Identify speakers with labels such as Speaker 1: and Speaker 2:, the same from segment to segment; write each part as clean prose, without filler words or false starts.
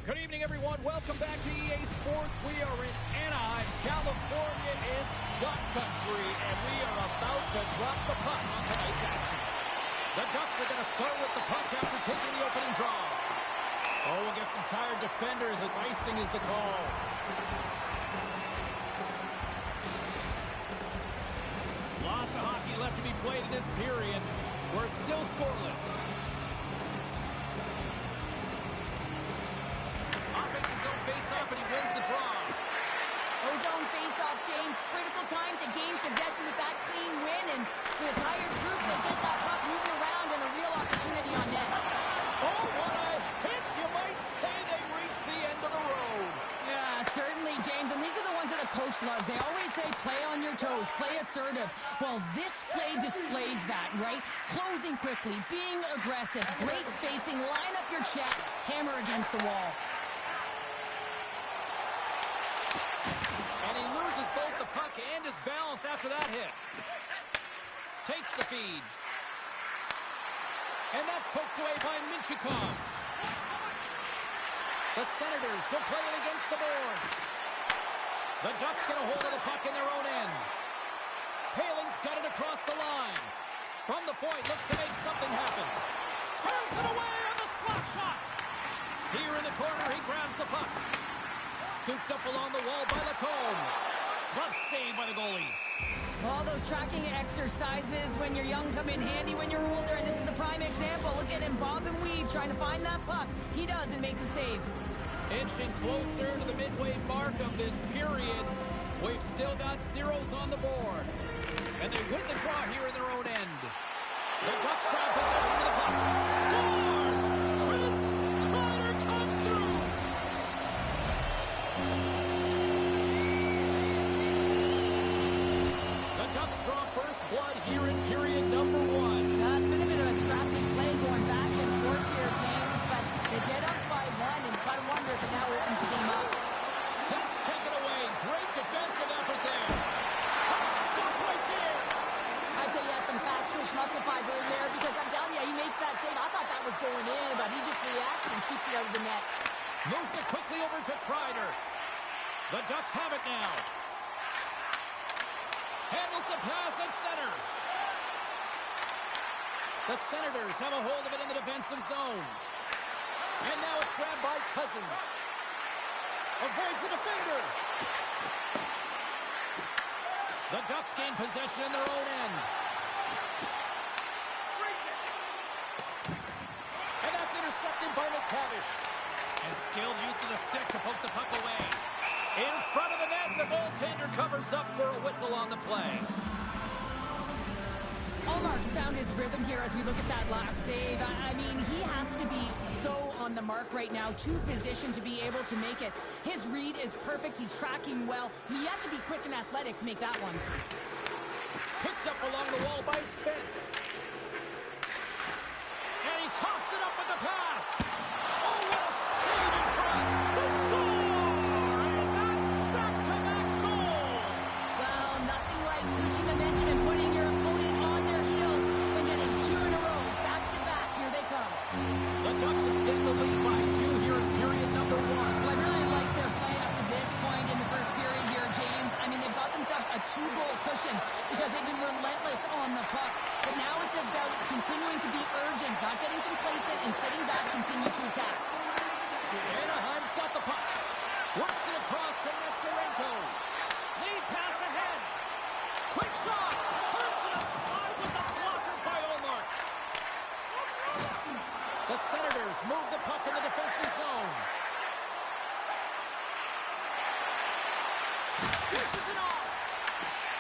Speaker 1: Good evening, everyone. Welcome back to EA Sports. We are in Anaheim, California. It's Duck Country, and we are about to drop the puck on tonight's action. The Ducks are going to start with the puck after taking the opening draw. Oh, we'll get some tired defenders as icing is the call. Lots of hockey left to be played in this period. We're still scoreless. Offensive zone face-off, and he wins the draw.
Speaker 2: Zone face-off, James. Critical time to gain possession with that clean win, and for the tired group, they get that puck moving around and a real opportunity on net.
Speaker 1: Oh, what a hit! You might say they reached the end of the road.
Speaker 2: Yeah, certainly, James, and these are the ones that the coach loves. They always say, play on your toes, play assertive. Well, this play displays that, right? Closing quickly, being aggressive, great spacing, line up your check, hammer against the wall.
Speaker 1: And he loses both the puck and his balance after that hit. Takes the feed. And that's poked away by Minchikov. The Senators will play it against the boards. The Ducks get a hold of the puck in their own end. Paling's got it across the line. From the point, looks to make something happen. Turns it away on the slap shot. Here in the corner, he grabs the puck. Scooped up along the wall by Lacombe. Glove save by the goalie.
Speaker 2: All those tracking exercises when you're young come in handy when you're older, and this is a prime example. Look at him, bob and weave, trying to find that puck. He does and makes a save.
Speaker 1: Inching closer to the midway mark of this period. We've still got zeros on the board. And they win the draw here in their own end. The Ducks grab possession of the puck. Scores! Chris Kreider comes through! The Ducks draw first blood here in period number 1.
Speaker 2: It's been a bit of a scrappy play going back and forth here, James, but they get up by one, and gotta wonder if it now opens the game up.
Speaker 1: That's taken away. Great defensive effort there. Puck stopped right there.
Speaker 2: I'd say he has some fast twitch muscle fiber in there, because I'm telling you, he makes that save. I thought that was going in, but he just reacts and keeps it out of the net.
Speaker 1: Moves it quickly over to Kreider. The Ducks have it now. Handles the pass at center. The Senators have a hold of it in the defensive zone. And now it's grabbed by Cousins. Avoids the defender. The Ducks gain possession in their own end. And that's intercepted by McTavish. And skilled use of the stick to poke the puck away. In front of the net, the goaltender covers up for a whistle on the play.
Speaker 2: Allmark's found his rhythm here as we look at that last save. I mean, he has to be so on the mark right now, to position to be able to make it. His read is perfect. He's tracking well. He has to be quick and athletic to make that one.
Speaker 1: Picked up along the wall by Spence. And he coughs it up with the pass. Oh, what a save in front. The score! And that's back-to-back goals.
Speaker 2: Well, nothing like switching dimension and putting your opponent on their heels and getting two in a row. Back-to-back. Here they come.
Speaker 1: The Ducks extend the lead by 2 here in period number 1.
Speaker 2: Well, I really like their play up to this point in the first period here, James. I mean, they've got themselves a 2-goal cushion because they've been relentless on the puck. But now it's about continuing to be urgent, not getting complacent, and sitting back, continue to attack.
Speaker 1: Anaheim's got the puck. Works it across to Nestorenko. Lead pass ahead. Quick shot. Turns it aside with the blocker by Ullmark. The Senators move the puck in the defensive zone. Dishes it off.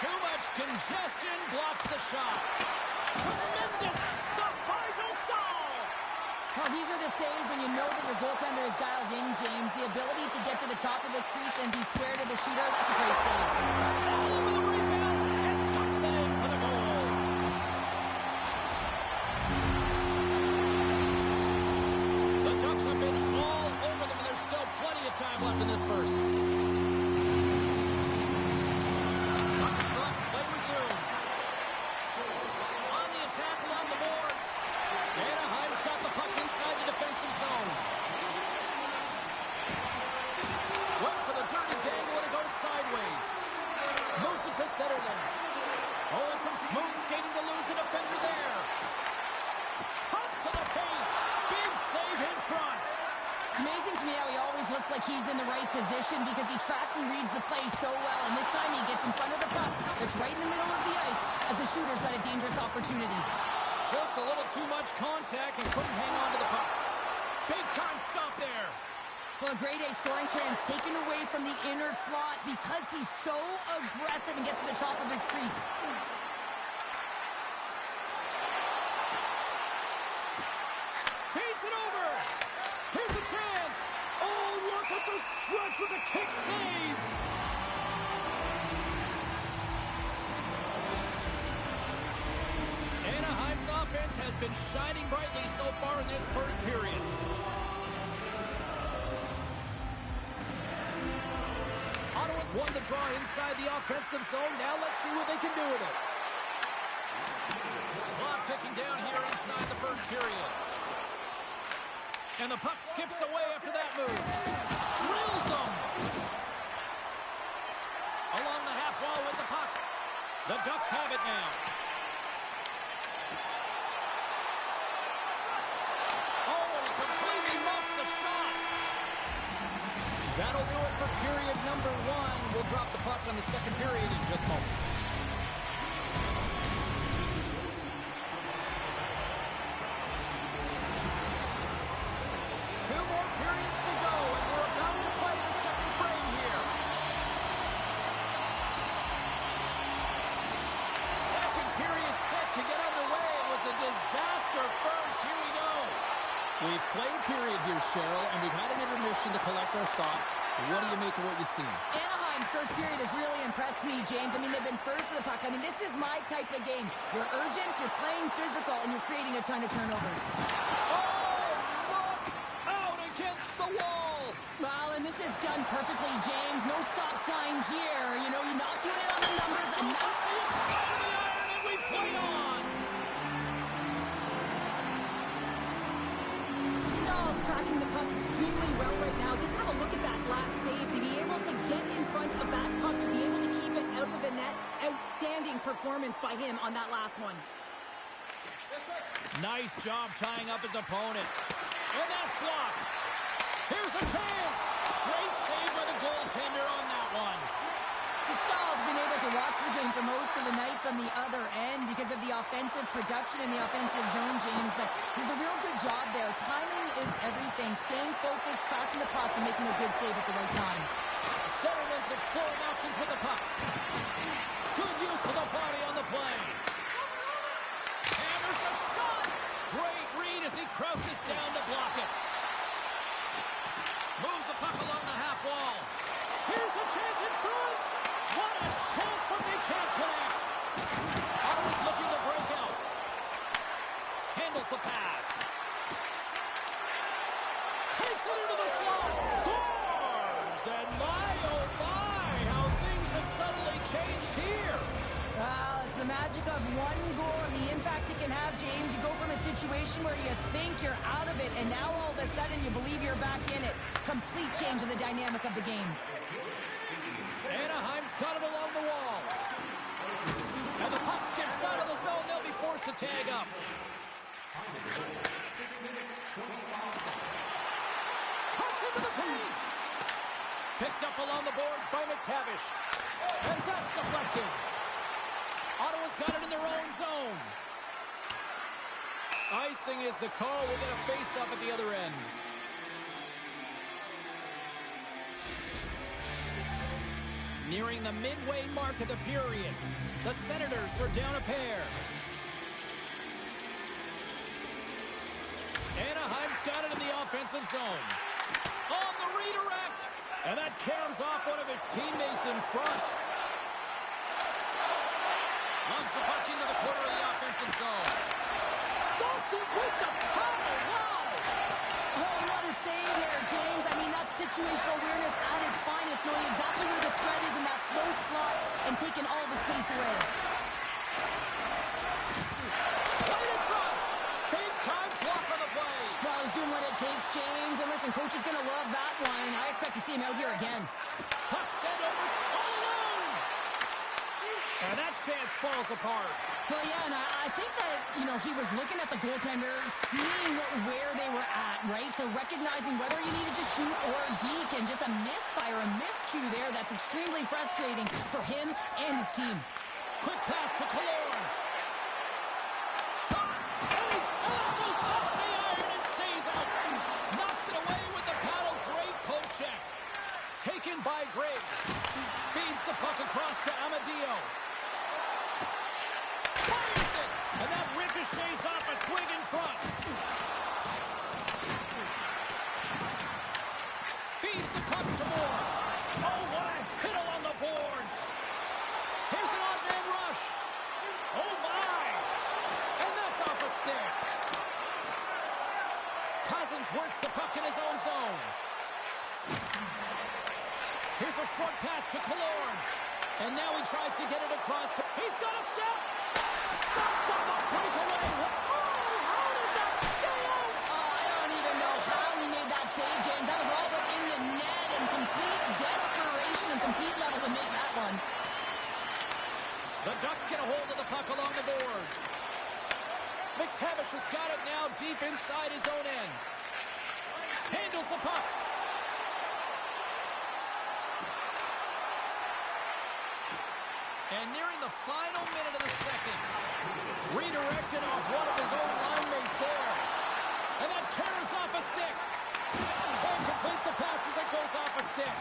Speaker 1: Too much congestion blocks the shot. Tremendous stop by Dostal.
Speaker 2: Well, these are the saves when you know that your goaltender is dialed in, James. The ability to get to the top of the crease and be square to the shooter, that's a great save.
Speaker 1: All over the rebound and tucks it in for the goal. The Ducks have been all over them, and there's still plenty of time left in this first. Puck drop, play resumes. On the attack along the boards. Anaheim's got the puck inside the defensive zone. Setterland. Oh, and some smooth skating to lose a defender there. Cuts to the paint. Big save in front.
Speaker 2: It's amazing to me how he always looks like he's in the right position because he tracks and reads the play so well. And this time he gets in front of the puck that's right in the middle of the ice as the shooter's got a dangerous opportunity.
Speaker 1: Just a little too much contact and couldn't hang on to the puck. Big time stop there.
Speaker 2: Well, a grade A scoring chance taken away from the inner slot because he's so aggressive and gets to the top of his crease.
Speaker 1: Feeds it over. Here's a chance. Oh, look at the stretch with the kick save. Anaheim's offense has been shining brightly so far in this first period. Ottawa's won the draw inside the offensive zone. Now let's see what they can do with it. Clock ticking down here inside the first period. And the puck skips away after that move. Drills them. Along the half wall with the puck. The Ducks have it now. Oh, and he completely missed the shot. That'll do it for period number 1. We'll drop the puck on the second period in just moments. Two more periods to go, and we're about to play the second frame here. Second period set to get underway. It was a disaster first. Here we go. We've played a period here, Cheryl, and we've had an intermission to collect our thoughts. What do you make of what you've seen?
Speaker 2: Anaheim's first period has really impressed me, James. I mean, they've been first to the puck. I mean, this is my type of game. You're urgent, you're playing physical, and you're creating a ton of turnovers. Well, and this is done perfectly, James. No stop sign here. You know, you're not doing it on the numbers. A nice hit.
Speaker 1: Side of the iron, and we play on.
Speaker 2: Stahl's tracking the puck extremely well right now. Just have a look at that last save. To be able to get in front of that puck, to be able to keep it out of the net. Outstanding performance by him on that last one.
Speaker 1: Nice job tying up his opponent. And that's blocked. Here's a chance. Great save by the goaltender on that one.
Speaker 2: Stahl's been able to watch the game for most of the night from the other end because of the offensive production in the offensive zone, James. But there's a real good job there. Timing is everything. Staying focused, tracking the puck, and making a good save at the right time.
Speaker 1: Setterland's exploring options with the puck. Good use of the body on the play. And there's a shot. Great read as he crouches down to block it. Moves the puck along the half wall. Here's a chance in front. What a chance, but they can't connect. Ottawa's looking to break out. Handles the pass. Takes it into the slot. Scores! And my, oh my, how things have suddenly changed here.
Speaker 2: Well, it's the magic of one goal and the impact it can have, James. You go from a situation where you think you're out of it, and now all of a sudden you believe you're back in it. Complete change of the dynamic of the game.
Speaker 1: Anaheim's got it along the wall. And the puck skips out of the zone. They'll be forced to tag up. Cuts into the paint. Picked up along the boards by McTavish. And that's deflected. Ottawa's got it in their own zone. Icing is the call. We'll get a face-up at the other end. Nearing the midway mark of the period. The Senators are down a pair. Anaheim's got it in the offensive zone. On the redirect. And that caroms off one of his teammates in front. Launches the puck into the corner of the offensive zone. Stopped it with the power. Wow!
Speaker 2: Oh, what a save there, James. I mean, that's situational awareness at its finest, knowing exactly where the threat is in that slow slot and taking all the space away.
Speaker 1: Right in front. Big time block on the play.
Speaker 2: Well, he's doing what it takes, James. And listen, coach is going to love that one. I expect to see him out here again.
Speaker 1: Puck sent over all alone. chance falls apart.
Speaker 2: Well, yeah, and I think that, he was looking at the goaltender, seeing where they were at, right? So recognizing whether you needed to shoot or deke, and just a misfire, a miscue there that's extremely frustrating for him and his team.
Speaker 1: Quick pass to Killorn. Shot! And it goes off the iron and stays out. Knocks it away with the paddle. Great poke check. Taken by Gray. Feeds the puck across to Amadio. Fires it! And that ricochets off a twig in front. Feeds the puck to Moore. Oh, what a hit along the boards. Here's an odd man rush. Oh, my. And that's off a stick. Cousins works the puck in his own zone. Here's a short pass to Killorn. And now he tries to get it across to... He's got a step. Stopped on the breakaway. Oh, how did that stay out?
Speaker 2: Oh, I don't even know how he made that save, James. That was all but in the net, and complete desperation and complete level to make that one.
Speaker 1: The Ducks get a hold of the puck along the boards. McTavish has got it now deep inside his own end. Handles the puck. And nearing the final minute of the second. Redirected off one of his own line mates there. And that carries off a stick. Can't complete the pass as it goes off a stick.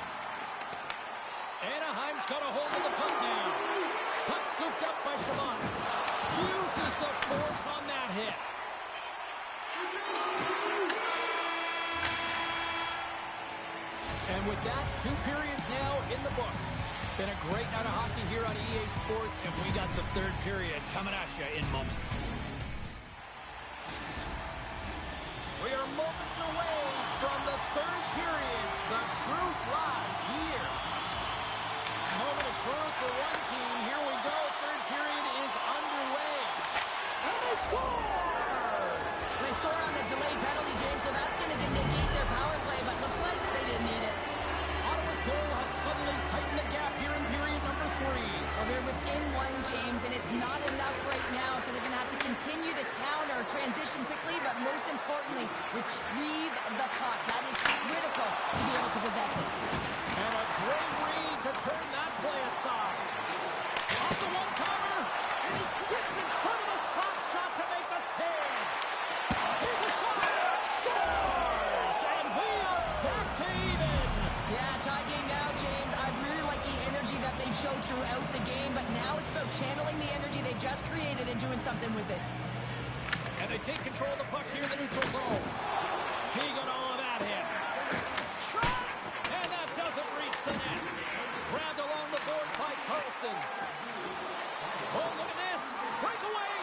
Speaker 1: Anaheim's got a hold of the puck now. Puck scooped up by Chabot. Uses the force on that hit. And with that, 2 periods now in the books. Been a great night of hockey here on EA Sports, and we got the 3rd period coming at you in moments. We are moments away from the 3rd period. The truth lies here. Moment of truth for one team. Here we go. 3rd period is underway. And they score!
Speaker 2: They score on the delayed penalty, James, so that's going to negate their power play, but looks like they didn't need it.
Speaker 1: Ottawa's goal has suddenly tightened the gap here in period number 3.
Speaker 2: Well, they're within 1, James, and it's not enough right now, so they're going to have to continue to counter, transition quickly, but most importantly, retrieve the puck. That is critical to be able to possess it.
Speaker 1: And a great read to turn that play aside. Off the one-timer, and he gets in front of the slap shot to make the save. Here's a shot. Scores! And we are back to even.
Speaker 2: Yeah, tie game now, James. I really like the energy that they've showed throughout the game, but now it's about channeling the energy they've just created and doing something with it.
Speaker 1: And they take control of the puck here in the neutral zone. He got all of that hit. Shot! And that doesn't reach the net. Grabbed along the board by Carlson. Oh, look at this. Breakaway.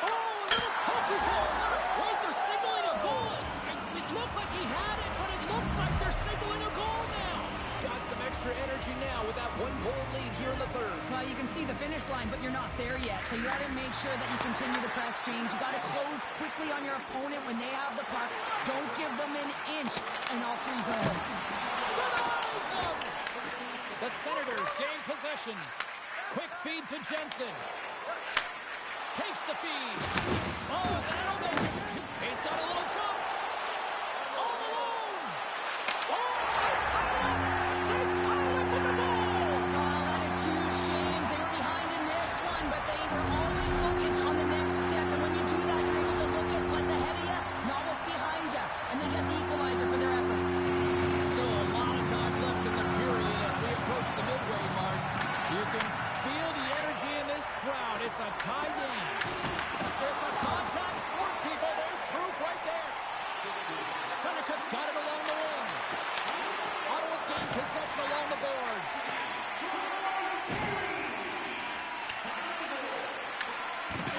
Speaker 1: Oh, a little pokey goal. Wait, they're signaling a goal. It looked like he had it, but it looks like they're signaling a goal now. Got some extra energy now with that 1-goal lead here in the 3rd.
Speaker 2: Well, you can see the finish line, but you're not there yet. So you got to make sure that you continue to press, James. You got to close quickly on your opponent when they have the puck. Don't give them an inch in all 3 zones.
Speaker 1: Denies him! The Senators gain possession. Quick feed to Jensen. Takes the feed. Oh, that'll make it. He's got a little jump. All alone. Oh, they tie up with the goal.
Speaker 2: Oh, that is huge, James. They were behind in this one, but they were always focused on the next step. And when you do that, you're able to look at what's ahead of you, not what's behind you. And they get the equalizer for their efforts.
Speaker 1: Still a lot of time left in the period as we approach the midway mark. You can feel the energy in this crowd. It's a tie game. It's a contact sport, people. There's proof right there. Seneca's got it along the wing. Ottawa's gained possession along the boards.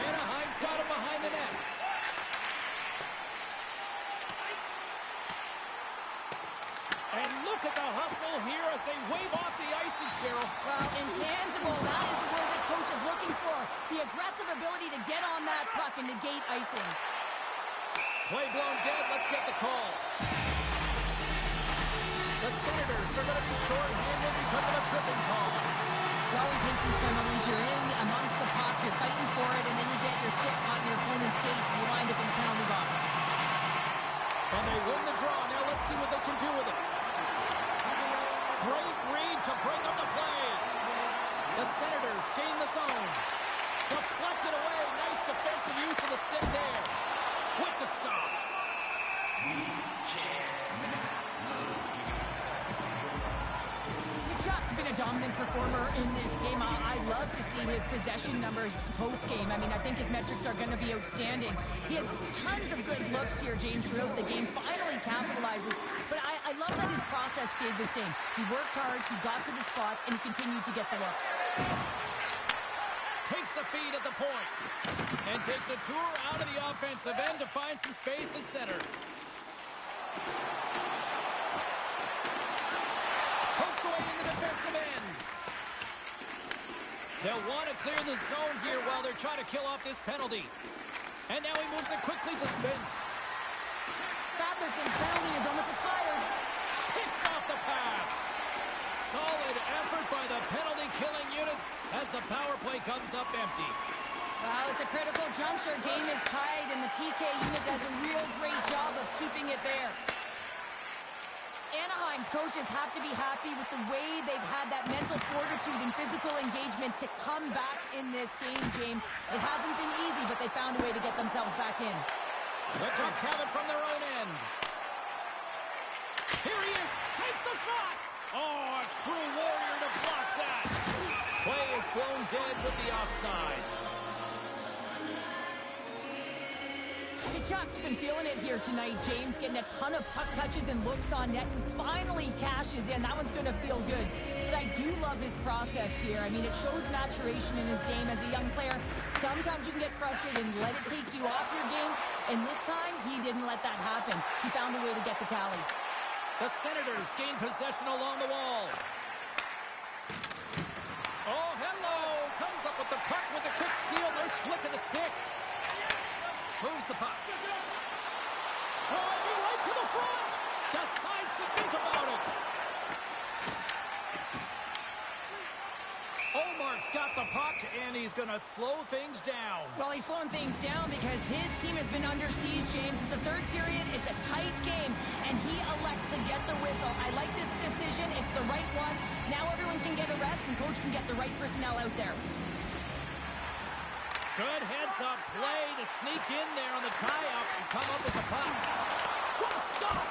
Speaker 1: Anaheim's got it behind the net. And look at the hustle here as they wave off the icing, Cheryl.
Speaker 2: Well, intangible, that is the word this coach is looking for. The aggressive ability to get on that puck and negate icing.
Speaker 1: Play blown dead. Let's get the call. The Senators are going to be short-handed because of a tripping call.
Speaker 2: You always hate these penalties. You're in amongst the puck, you're fighting for it, and then you get your stick caught in your opponent's skates, and you wind up in the penalty box.
Speaker 1: And they win the draw. Now let's see what they can do with it. Great read to break up the play. The Senators gain the zone. Deflected away. Nice defensive use of the stick there. With the stop.
Speaker 2: Kachuk's been a dominant performer in this game. I love to see his possession numbers post-game. I mean, I think his metrics are going to be outstanding. He has tons of good looks here, James, throughout the game. Finally capitalizes. But I love that his process stayed the same. He worked hard, he got to the spots, and he continued to get the looks.
Speaker 1: Takes the feed at the point. And takes a tour out of the offensive end to find some space at center. Poked away in the defensive end. They'll want to clear the zone here while they're trying to kill off this penalty. And now he moves it quickly to Spence.
Speaker 2: Fatherson's penalty is almost expired.
Speaker 1: Picks off the pass. Solid effort by the penalty-killing unit as the power play comes up empty.
Speaker 2: Well, it's a critical juncture. Game is tied, and the PK unit does a real great job of keeping it there. Anaheim's coaches have to be happy with the way they've had that mental fortitude and physical engagement to come back in this game, James. It hasn't been easy, but they found a way to get themselves back in.
Speaker 1: The Ducks have it from their own end. Here he is, takes the shot. Oh, a true warrior to block that. Play is blown dead with the offside.
Speaker 2: Kachuk's been feeling it here tonight, James, getting a ton of puck touches and looks on net, and finally cashes in. That one's going to feel good. But I do love his process here. I mean, it shows maturation in his game as a young player. Sometimes you can get frustrated and let it take you off your game, and this time, he didn't let that happen. He found a way to get the tally.
Speaker 1: The Senators gain possession along the wall. Oh, hello! Comes up with the puck with a quick steal. Nice flick of the stick. Moves the puck. Driving right to the front. Decides to think about it. Omark's got the puck, and he's going to slow things down.
Speaker 2: Well, he's slowing things down because his team has been under siege, James. It's the third period. It's a tight game, and he elects to get the whistle. I like this decision. It's the right one. Now everyone can get a rest, and coach can get the right personnel out there.
Speaker 1: Good heads-up play to sneak in there on the tie-up and come up with the puck. What a stop!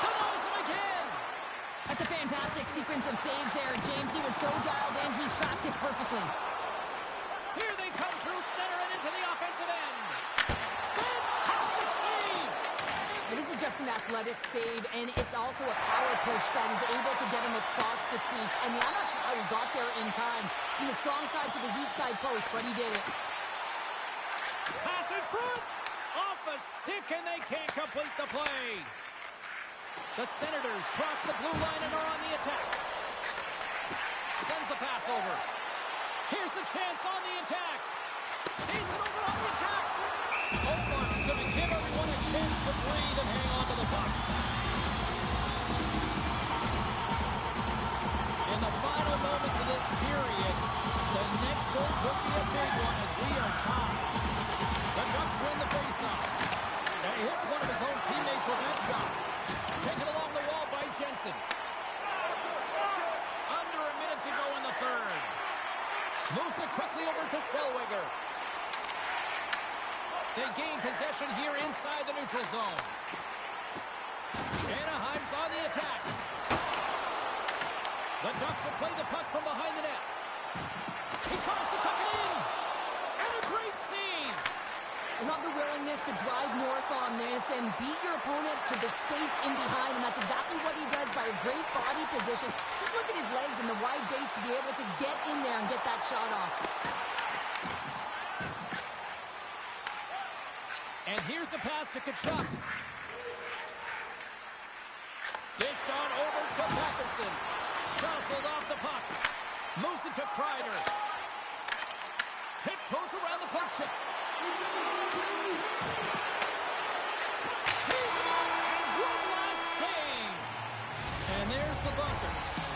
Speaker 1: Denies him again!
Speaker 2: That's a fantastic sequence of saves there, James. He was so dialed in, he tracked it perfectly.
Speaker 1: Here they come through center and into the offensive end. Fantastic save!
Speaker 2: This is just an athletic save, and it's also a power push that is able to get him across the crease. I mean, I'm not sure how he got there in time. From the strong side to the weak side post, but he did it.
Speaker 1: Pass in front! Off a stick, and they can't complete the play. The Senators cross the blue line and are on the attack. Sends the pass over. Here's a chance on the attack. Needs it over on the attack. Omark's going to give everyone a chance to breathe and hang on to the puck. In the final moments of this period, the next goal could be a big one as we are tied. The Ducks win the faceoff. And he hits one of his own teammates with that shot. Taken along the wall by Jensen. Under a minute to go in the third. Moves it quickly over to Zellweger. They gain possession here inside the neutral zone. Anaheim's on the attack. The Ducks have played the puck from behind the net. He tries to tuck it in. And a great save.
Speaker 2: I love the willingness to drive north on this and beat your opponent to the space in behind, and that's exactly what he does by a great body position. Just look at his legs and the wide base to be able to get in there and get that shot off.
Speaker 1: And here's the pass to Kachuk. Dished on over to Patterson. Jostled off the puck. Moves it to Kreider. Tiptoes around the puck check. Tees it up, and one last save. And there's the buzzer.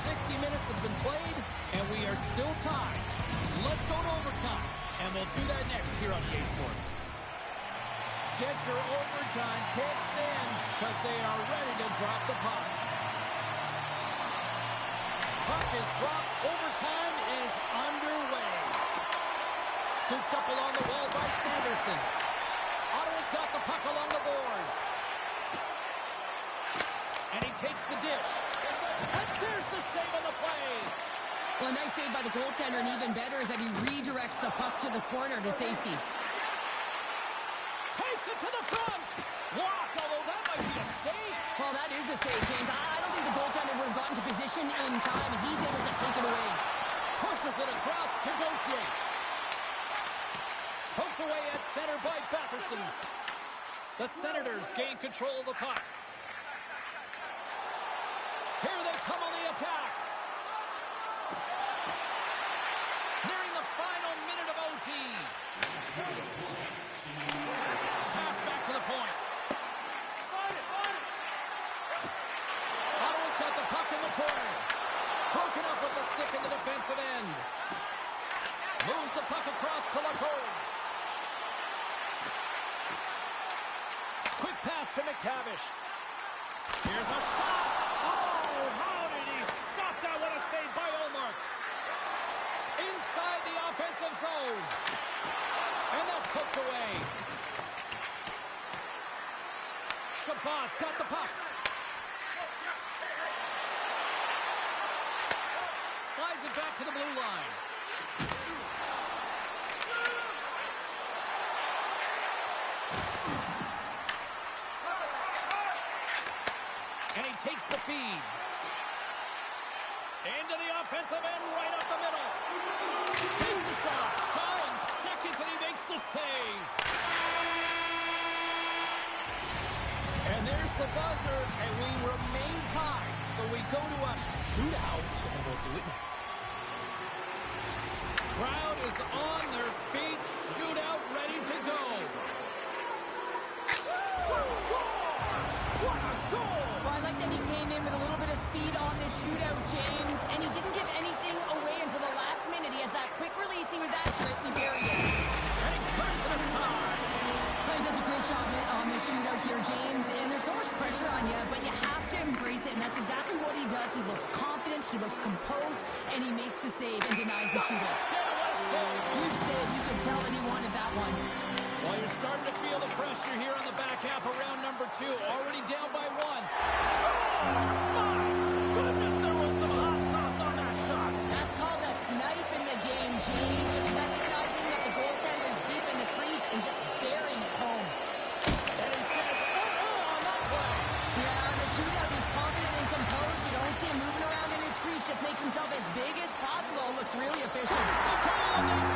Speaker 1: 60 minutes have been played, and we are still tied. Let's go to overtime, and we'll do that next here on EA Sports. Get your overtime picks in, because they are ready to drop the puck. Puck is dropped. Overtime is underway. Scooped up along the wall by Sanderson. Ottawa's got the puck along the boards. And he takes the dish. And there's the save on the play.
Speaker 2: Well, a nice save by the goaltender, and even better is that he redirects the puck to the corner to safety.
Speaker 1: Takes it to the front. Blocked, although that might be a save.
Speaker 2: Well, that is a save, James. I don't think the goaltender would have gotten to position in time, and he's able to take it away.
Speaker 1: Pushes it across to Gauthier. Poked away at center by Batherson. The Senators gain control of the puck. Here they come on the attack. Nearing the final minute of OT. Pass back to the point. Ottawa's got the puck in the corner. Broken up with the stick in the defensive end. Moves the puck across to Lacombe. Quick pass to McTavish. Here's a shot. Oh, how did he stop that? What a save by Ullmark. Inside the offensive zone. And that's hooked away. Chabot's got the puck. Slides it back to the blue line. And he takes the feed. Into the offensive end, right up the middle. Takes the shot. Dying seconds, and he makes the save. And there's the buzzer, and we remain tied. So we go to a shootout, and we'll do it next. Crowd is on their feet. Shootout ready to go. Shot scores! What a goal!
Speaker 2: Well, I like that he came in with a little bit of speed on this shootout, James, and he didn't give anything away until the last minute. He has that quick release. He was accurate. He buried it.
Speaker 1: And he turns it aside.
Speaker 2: He does a great job on this shootout here, James, and there's so much pressure on you, but you have to embrace it, and that's exactly what he does. He looks confident, he looks composed, and he makes the save and denies the shootout. Huge save. You could tell that he wanted that one.
Speaker 1: Well, you're starting to feel the pressure here on the back half of round number 2. Already down by 1. Scores! My goodness, there was some hot sauce on that shot.
Speaker 2: That's called a snipe in the game, James. Just recognizing that the goaltender's deep in the crease and just burying it home.
Speaker 1: And he says, on that play.
Speaker 2: Yeah, in the shootout, he's confident and composed. You don't see him moving around in his crease. Just makes himself as big as possible. Looks really efficient.
Speaker 1: The